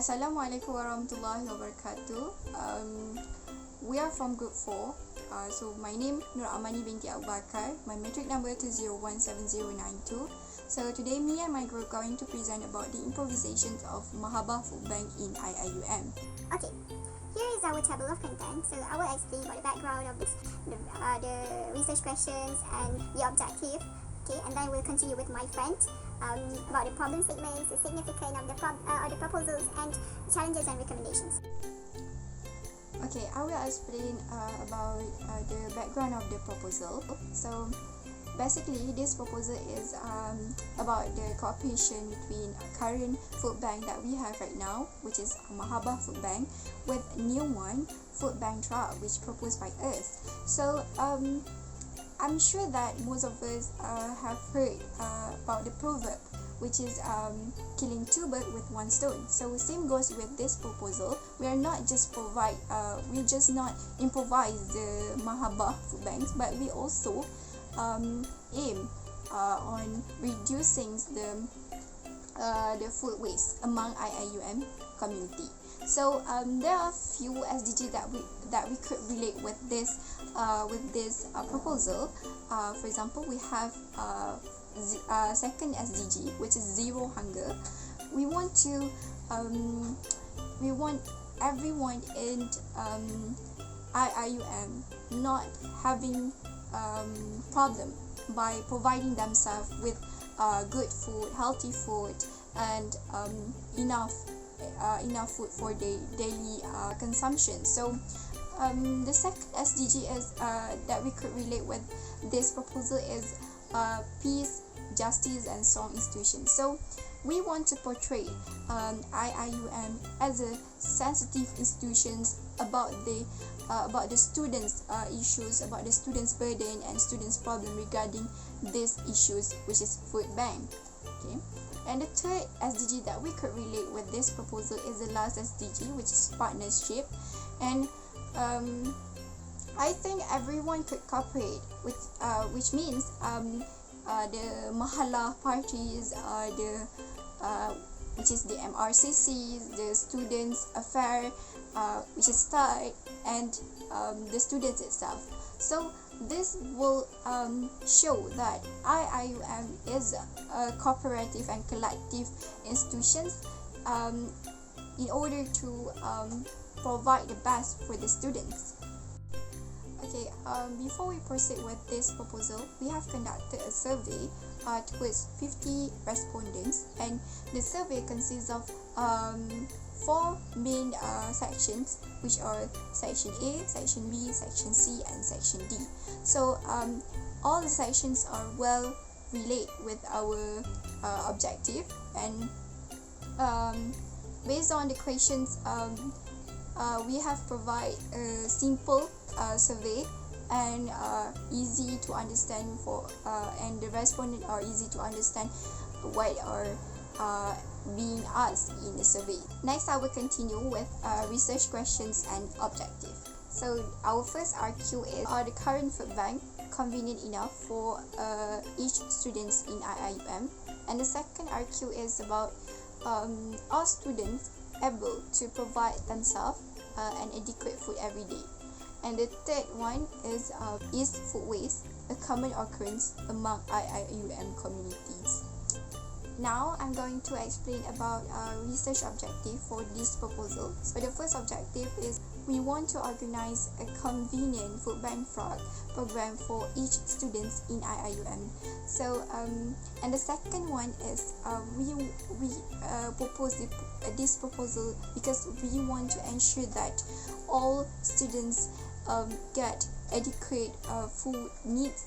Assalamualaikum warahmatullahi wabarakatuh. We are from Group 4. So my name Nur Amani binti Abu Bakar. My metric number 2017092. So today me and my group going to present about the improvisations of Mahabah Food Bank in IIUM. Okay, here is our table of content. So I will explain about the background of this, the research questions and the objective. Okay, and then we'll continue with my friend about the problem statements, the significance of the proposals, and challenges and recommendations. Okay, I will explain about the background of the proposal. So basically, this proposal is about the cooperation between a current food bank that we have right now, which is Mahabah Food Bank, with a new one, Food Bank Truck, which proposed by us. So I'm sure that most of us have heard about the proverb, which is killing two birds with one stone. So same goes with this proposal. We are not just we just not improvise the Mahabah food banks, but we also aim on reducing the food waste among IIUM community. So there are few SDGs that we could relate with this proposal. For example, we have second SDG, which is zero hunger. We want everyone in IIUM not having problem by providing themselves with good food, healthy food, and enough food for daily consumption. So the second SDG is that we could relate with this proposal is peace, justice, and strong institutions. So we want to portray IIUM as a sensitive institutions about the students' issues, about the students' burden and students' problem regarding these issues, which is food bank. Okay. And the third SDG that we could relate with this proposal is the last SDG, which is partnership. And I think everyone could cooperate with, which means the Mahala parties, which is the MRCCs, the students' affair, which is START, and the students itself. So this will show that IIUM is a cooperative and collective institutions in order to provide the best for the students. Okay, before we proceed with this proposal, we have conducted a survey towards 50 respondents, and the survey consists of 4 main sections, which are Section A, Section B, Section C, and Section D. So all the sections are well related with our objective, and based on the questions, we have provided a simple survey and easy to understand and the respondents are easy to understand what are being asked in the survey. Next, I will continue with research questions and objective. So our first RQ is, are the current food bank convenient enough for each students in IIUM? And the second RQ is about, are students able to provide themselves an adequate food every day? And the third one is food waste a common occurrence among IIUM communities? Now I'm going to explain about research objective for this proposal. So the first objective is we want to organize a convenient food bank program for each students in IIUM. So and the second one is we propose this proposal because we want to ensure that all students get adequate food needs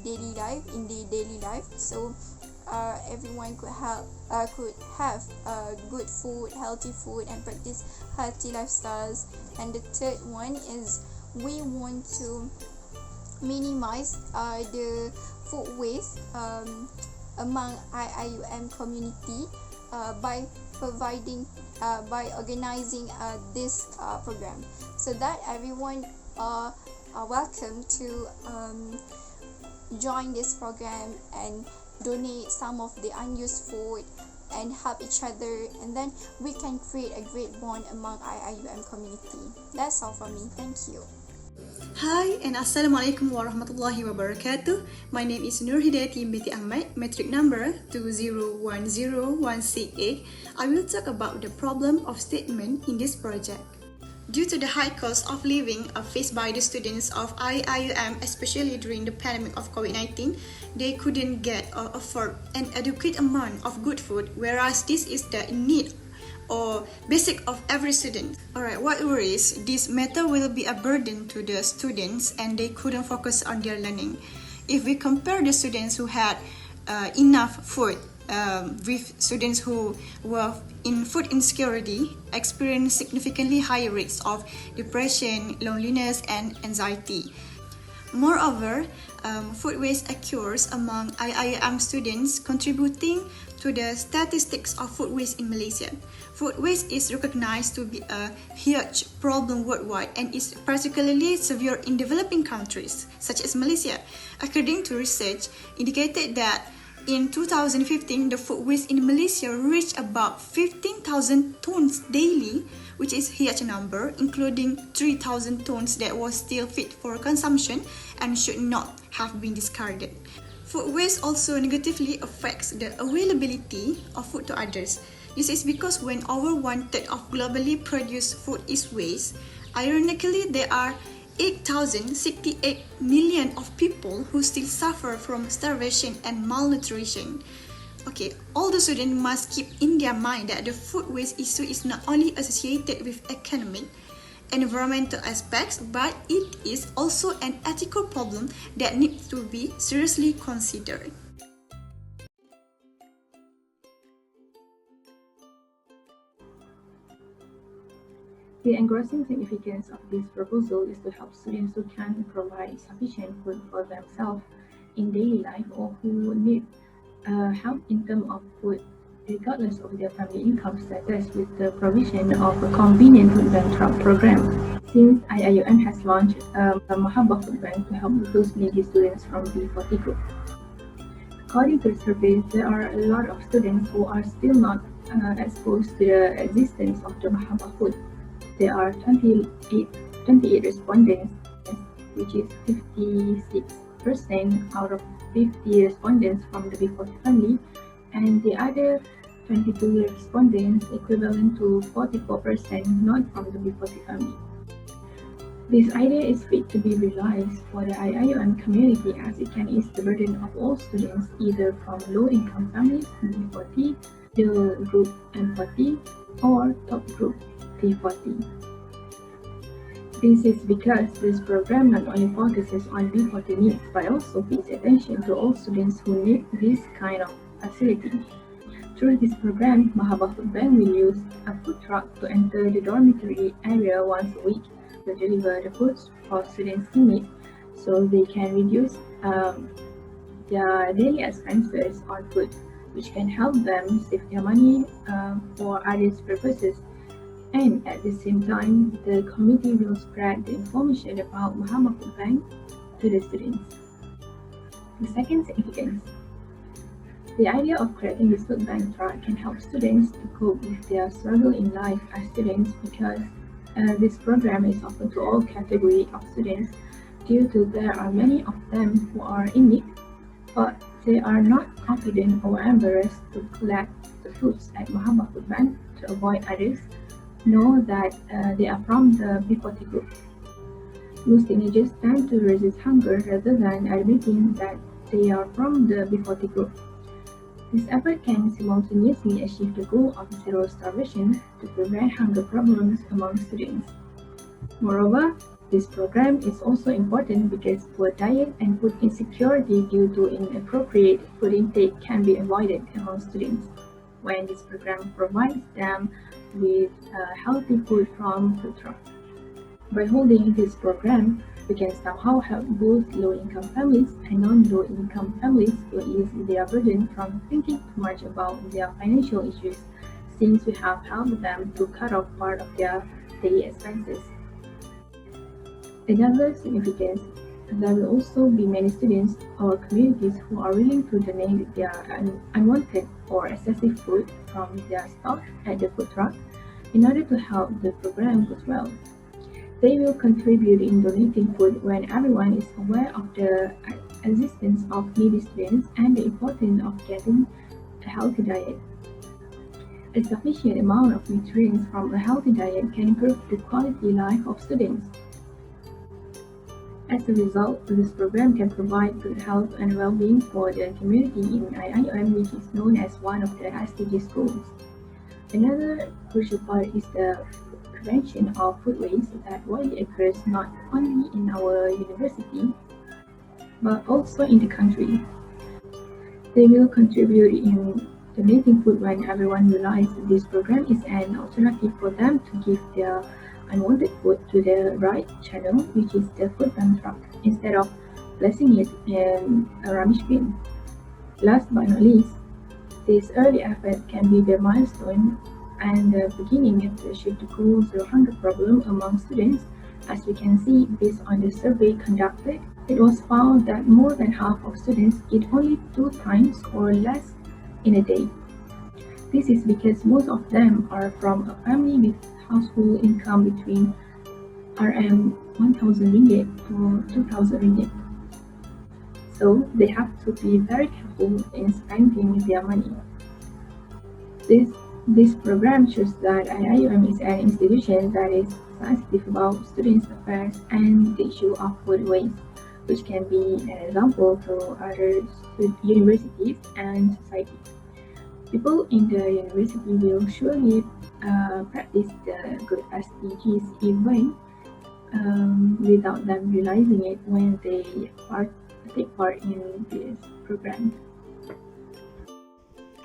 in their daily life. So everyone could have good food, healthy food, and practice healthy lifestyles. And the third one is we want to minimize the food waste among IIUM community by organizing this program, so that everyone are welcome to join this program and donate some of the unused food and help each other, and then we can create a great bond among IIUM community. That's all from me. Thank you. Hi and Assalamualaikum warahmatullahi wabarakatuh. My name is Nur Hidayati binti Ahmad, metric number 2010168. I will talk about the problem of statement in this project. Due to the high cost of living faced by the students of IIUM, especially during the pandemic of COVID-19, they couldn't get or afford an adequate amount of good food, whereas this is the need or basic of every student. Alright, what worries, this matter will be a burden to the students and they couldn't focus on their learning. If we compare the students who had enough food with students who were in food insecurity, experienced significantly higher rates of depression, loneliness, and anxiety. Moreover, food waste occurs among IIM students, contributing to the statistics of food waste in Malaysia. Food waste is recognized to be a huge problem worldwide and is particularly severe in developing countries, such as Malaysia. According to research, indicated that in 2015, the food waste in Malaysia reached about 15,000 tons daily, which is a huge number, including 3,000 tons that was still fit for consumption and should not have been discarded. Food waste also negatively affects the availability of food to others. This is because when over 1/3 of globally produced food is waste, ironically there are 8,068 million of people who still suffer from starvation and malnutrition. Okay, all the students must keep in their mind that the food waste issue is not only associated with economic, environmental aspects, but it is also an ethical problem that needs to be seriously considered. The engrossing significance of this proposal is to help students who can't provide sufficient food for themselves in daily life or who need help in terms of food regardless of their family income status with the provision of a convenient food bank truck program. Since IIUM has launched a Mahabah food bank to help those needy students from the 40 group. According to the survey, there are a lot of students who are still not exposed to the existence of the Mahabah food. There are 28 respondents, which is 56% out of 50 respondents from the B40 family, and the other 22 respondents, equivalent to 44%, not from the B40 family. This idea is fit to be realized for the IIUM community as it can ease the burden of all students either from low-income families B40, the group M40, or top group T40. This is because this program not only focuses on B40 needs but also pays attention to all students who need this kind of facility. Through this program, Mahabah Food Bank will use a food truck to enter the dormitory area once a week to deliver the food for students in need so they can reduce their daily expenses on food, which can help them save their money for other purposes. And at the same time, the committee will spread the information about Mahabah Food Bank to the students. The second significance. The idea of creating this food bank truck can help students to cope with their struggle in life as students because this program is open to all categories of students due to there are many of them who are in need, but they are not confident or embarrassed to collect the foods at Mahabah Food Bank to avoid others know that they are from the B40 group. Most teenagers tend to resist hunger rather than admitting that they are from the B40 group. This effort can simultaneously achieve the goal of zero starvation to prevent hunger problems among students. Moreover, this program is also important because poor diet and food insecurity due to inappropriate food intake can be avoided among students when this program provides them with healthy food from food truck. By holding this program, we can somehow help both low-income families and non-low-income families to ease their burden from thinking too much about their financial issues, since we have helped them to cut off part of their daily expenses. Another significance there will also be many students or communities who are willing to donate their unwanted or excessive food from their stock at the food truck in order to help the program goes well. They will contribute in donating food when everyone is aware of the existence of needy students and the importance of getting a healthy diet. A sufficient amount of nutrients from a healthy diet can improve the quality life of students. As a result, this program can provide good health and well-being for the community in IIUM, which is known as one of the SDG schools. Another crucial part is the prevention of food waste that widely occurs not only in our university, but also in the country. They will contribute in donating food when everyone realizes this program is an alternative for them to give their unwanted food to the right channel, which is the food dump truck, instead of placing it in a rubbish bin. Last but not least, this early effort can be the milestone and the beginning of the Shift to Cool Zero Hunger problem among students. As we can see, based on the survey conducted, it was found that more than half of students eat only 2 times or less in a day. This is because most of them are from a family with household income between Rm 1,000 ringgit to 2,000 ringgit. So they have to be very careful in spending their money. This program shows that IIUM is an institution that is sensitive about students' affairs and the issue of food waste, which can be an example to other universities and society. People in the university will surely practice the good SDGs even without them realizing it when they take part in this program.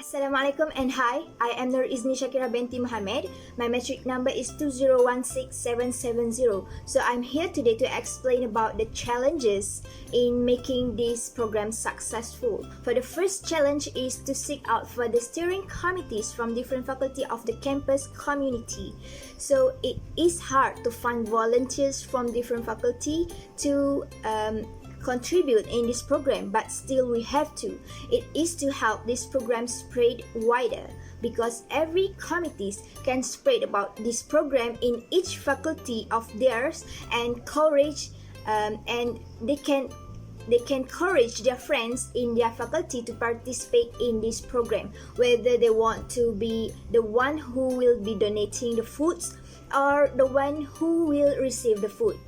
Assalamualaikum and hi, I am Nur Izni Shakira binti Muhammad. My metric number is 2016770. So I'm here today to explain about the challenges in making this program successful. For the first challenge is to seek out for the steering committees from different faculty of the campus community. So it is hard to find volunteers from different faculty to contribute in this program, but still we have to. It is to help this program spread wider, because every committees can spread about this program in each faculty of theirs and encourage and they can encourage their friends in their faculty to participate in this program, whether they want to be the one who will be donating the foods or the one who will receive the food.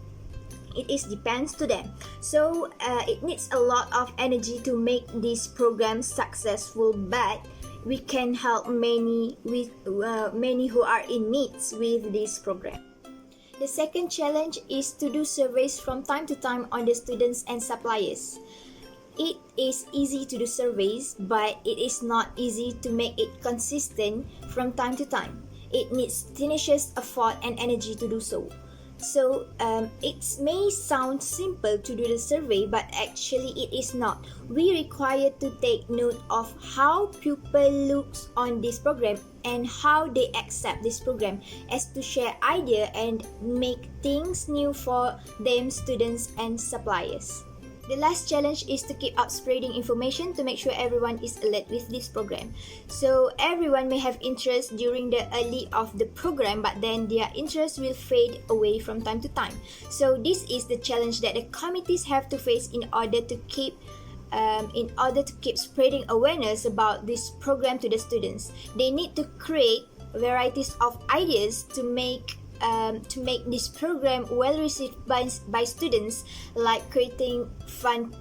It is depends to them. So it needs a lot of energy to make this program successful, but we can help many who are in needs with this program. The second challenge is to do surveys from time to time on the students and suppliers. It is easy to do surveys, but it is not easy to make it consistent from time to time. It needs tenacious effort and energy to do so. So it may sound simple to do the survey, but actually it is not. We require to take note of how people looks on this program and how they accept this program, as to share idea and make things new for them, students and suppliers. The last challenge is to keep up spreading information to make sure everyone is alert with this program. So everyone may have interest during the early of the program, but then their interest will fade away from time to time. So this is the challenge that the committees have to face in order to keep spreading awareness about this program to the students. They need to create varieties of ideas to make this program well received by students, like creating fun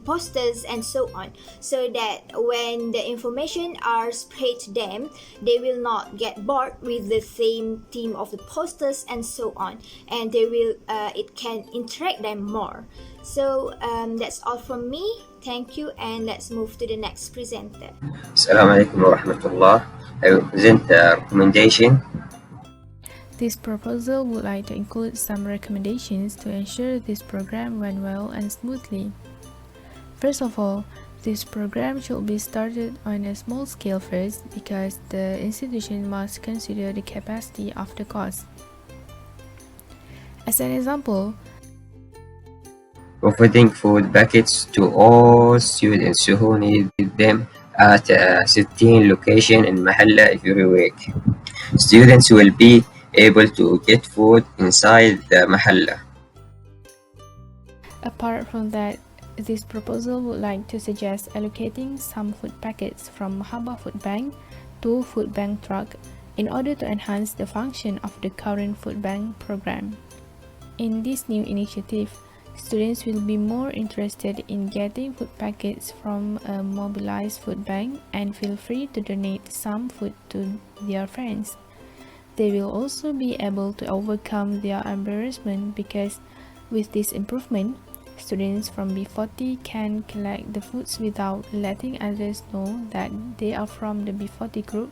posters and so on, so that when the information are spread to them, they will not get bored with the same theme of the posters and so on, and they will it can interact them more. So that's all from me. Thank you, and let's move to the next presenter. Assalamualaikum warahmatullah. I will present a recommendation. This proposal would like to include some recommendations to ensure this program went well and smoothly. First of all, this program should be started on a small scale first, because the institution must consider the capacity of the course. As an example, providing food packets to all students who need them at a certain location in Mahalla every week. Students will be able to get food inside the Mahalla. Apart from that, this proposal would like to suggest allocating some food packets from Mahabah Food Bank to food bank truck in order to enhance the function of the current food bank program. In this new initiative, students will be more interested in getting food packets from a mobilized food bank and feel free to donate some food to their friends. They will also be able to overcome their embarrassment because with this improvement, students from B40 can collect the foods without letting others know that they are from the B40 group,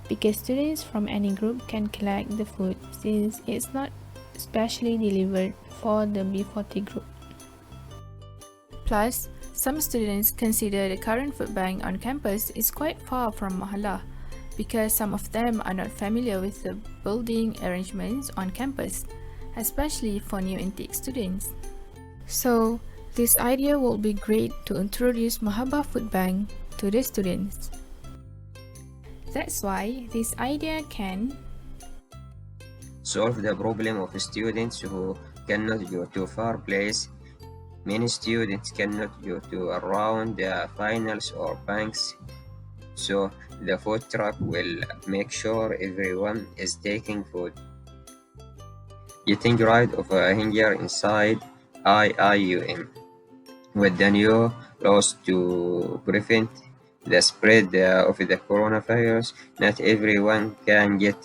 because students from any group can collect the food since it's not specially delivered for the B40 group. Plus, some students consider the current food bank on campus is quite far from Mahalla because some of them are not familiar with the building arrangements on campus, especially for new intake students. So, this idea will be great to introduce Mahabah Food Bank to the students. That's why this idea can solve the problem of students who cannot go to far place. Many students cannot go to around the finals or banks, so the food truck will make sure everyone is taking food. Getting rid of hunger inside IIUM. With the new laws to prevent the spread of the coronavirus, not everyone can get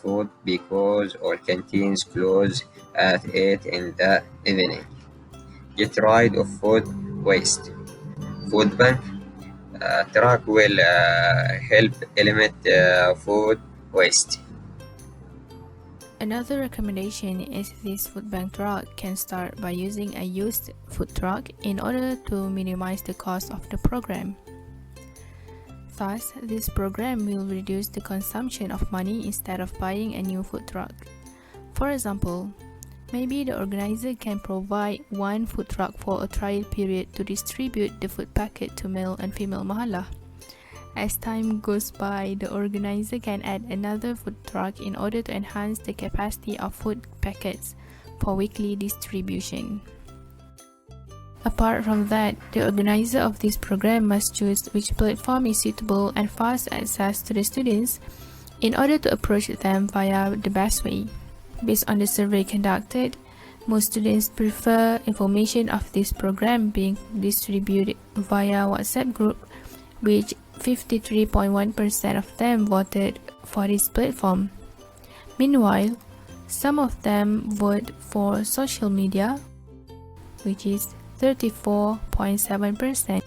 food because all canteens close at 8 in the evening. Get rid of food waste. Food bank truck will help eliminate food waste. Another recommendation is this food bank truck can start by using a used food truck in order to minimize the cost of the program. Thus, this program will reduce the consumption of money instead of buying a new food truck. For example, maybe the organizer can provide one food truck for a trial period to distribute the food packet to male and female Mahalla. As time goes by, the organizer can add another food truck in order to enhance the capacity of food packets for weekly distribution. Apart from that, the organizer of this program must choose which platform is suitable and fast access to the students in order to approach them via the best way. Based on the survey conducted, most students prefer information of this program being distributed via WhatsApp group, which 53.1% of them voted for this platform. Meanwhile, some of them vote for social media, which is 34.7%.